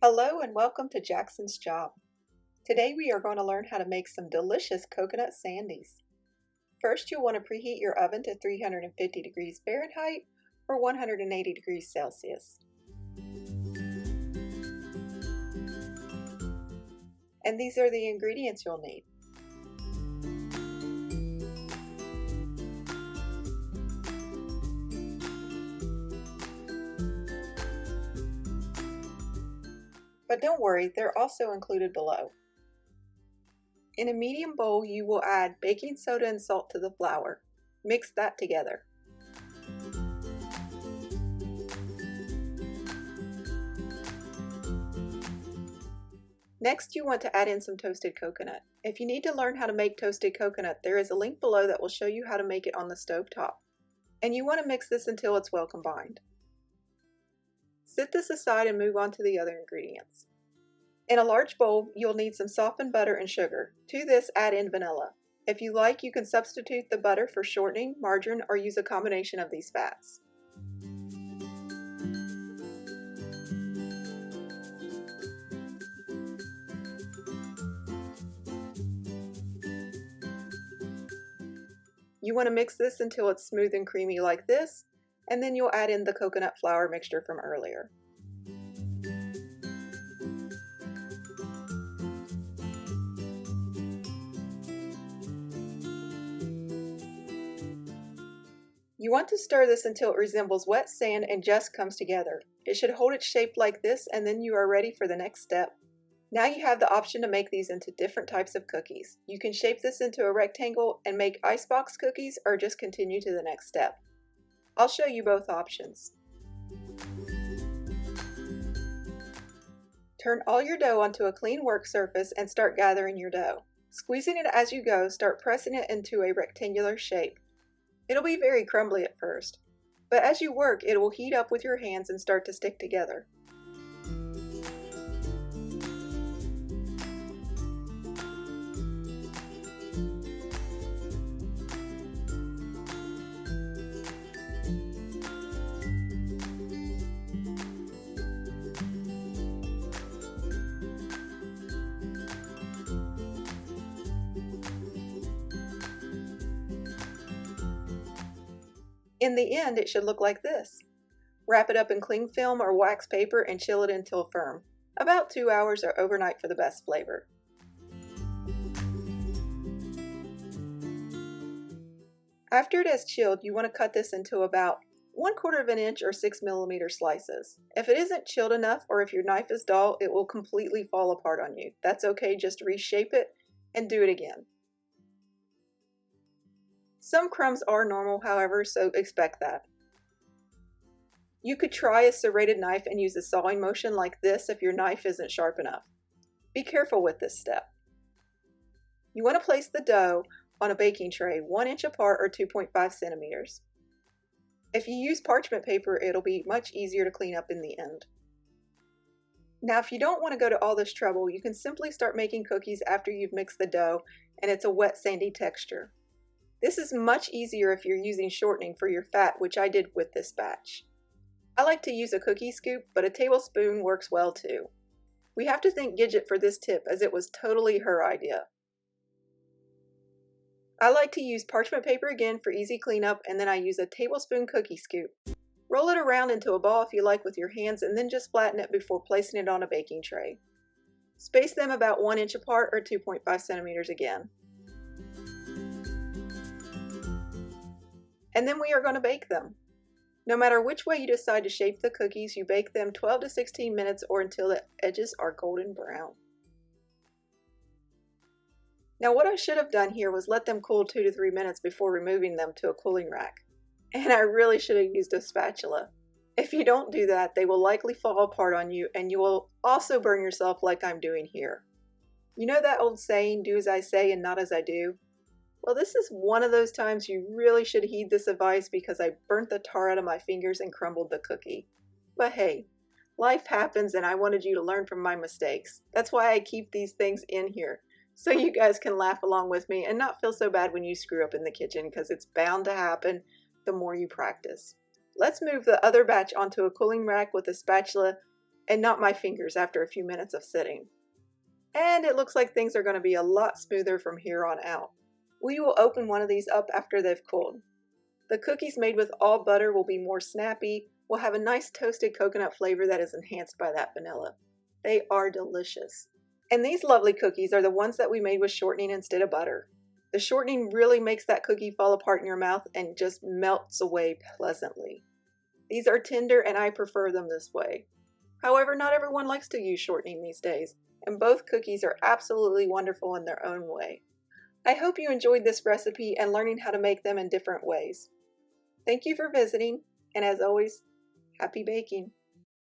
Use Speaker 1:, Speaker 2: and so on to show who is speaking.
Speaker 1: Hello and welcome to Jackson's Job. Today we are going to learn how to make some delicious coconut sandies. First, you'll want to preheat your oven to 350 degrees Fahrenheit or 180 degrees Celsius. And these are the ingredients you'll need. But don't worry, they're also included below. In a medium bowl, you will add baking soda and salt to the flour. Mix that together. Next, you want to add in some toasted coconut. If you need to learn how to make toasted coconut, there is a link below that will show you how to make it on the stove top. And you want to mix this until it's well combined. Set this aside and move on to the other ingredients. In a large bowl, you'll need some softened butter and sugar. To this, add in vanilla. If you like, you can substitute the butter for shortening, margarine, or use a combination of these fats. You want to mix this until it's smooth and creamy like this, and then you'll add in the coconut flour mixture from earlier. You want to stir this until it resembles wet sand and just comes together. It should hold its shape like this, and then you are ready for the next step. Now you have the option to make these into different types of cookies. You can shape this into a rectangle and make icebox cookies, or just continue to the next step. I'll show you both options. Turn all your dough onto a clean work surface and start gathering your dough. Squeezing it as you go, start pressing it into a rectangular shape. It'll be very crumbly at first, but as you work, it will heat up with your hands and start to stick together. In the end, it should look like this. Wrap it up in cling film or wax paper and chill it until firm. About 2 hours or overnight for the best flavor. After it has chilled, you want to cut this into about 1/4 of an inch or 6mm slices. If it isn't chilled enough, or if your knife is dull, it will completely fall apart on you. That's okay, just reshape it and do it again. Some crumbs are normal, however, so expect that. You could try a serrated knife and use a sawing motion like this if your knife isn't sharp enough. Be careful with this step. You want to place the dough on a baking tray 1 inch apart or 2.5 centimeters. If you use parchment paper, it'll be much easier to clean up in the end. Now, if you don't want to go to all this trouble, you can simply start making cookies after you've mixed the dough and it's a wet, sandy texture. This is much easier if you're using shortening for your fat, which I did with this batch. I like to use a cookie scoop, but a tablespoon works well too. We have to thank Gidget for this tip, as it was totally her idea. I like to use parchment paper again for easy cleanup, and then I use a tablespoon cookie scoop. Roll it around into a ball if you like with your hands, and then just flatten it before placing it on a baking tray. Space them about 1 inch apart or 2.5 centimeters again. And then we are going to bake them. No matter which way you decide to shape the cookies, you bake them 12 to 16 minutes or until the edges are golden brown. Now, what I should have done here was let them cool 2 to 3 minutes before removing them to a cooling rack. And I really should have used a spatula. If you don't do that, they will likely fall apart on you, and you will also burn yourself like I'm doing here. You know that old saying, do as I say and not as I do? Well, this is one of those times you really should heed this advice, because I burnt the tar out of my fingers and crumbled the cookie. But hey, life happens, and I wanted you to learn from my mistakes. That's why I keep these things in here, so you guys can laugh along with me and not feel so bad when you screw up in the kitchen, because it's bound to happen the more you practice. Let's move the other batch onto a cooling rack with a spatula and not my fingers after a few minutes of sitting. And it looks like things are going to be a lot smoother from here on out. We will open one of these up after they've cooled. The cookies made with all butter will be more snappy, will have a nice toasted coconut flavor that is enhanced by that vanilla. They are delicious. And these lovely cookies are the ones that we made with shortening instead of butter. The shortening really makes that cookie fall apart in your mouth and just melts away pleasantly. These are tender and I prefer them this way. However, not everyone likes to use shortening these days, and both cookies are absolutely wonderful in their own way. I hope you enjoyed this recipe and learning how to make them in different ways. Thank you for visiting, and as always, happy baking!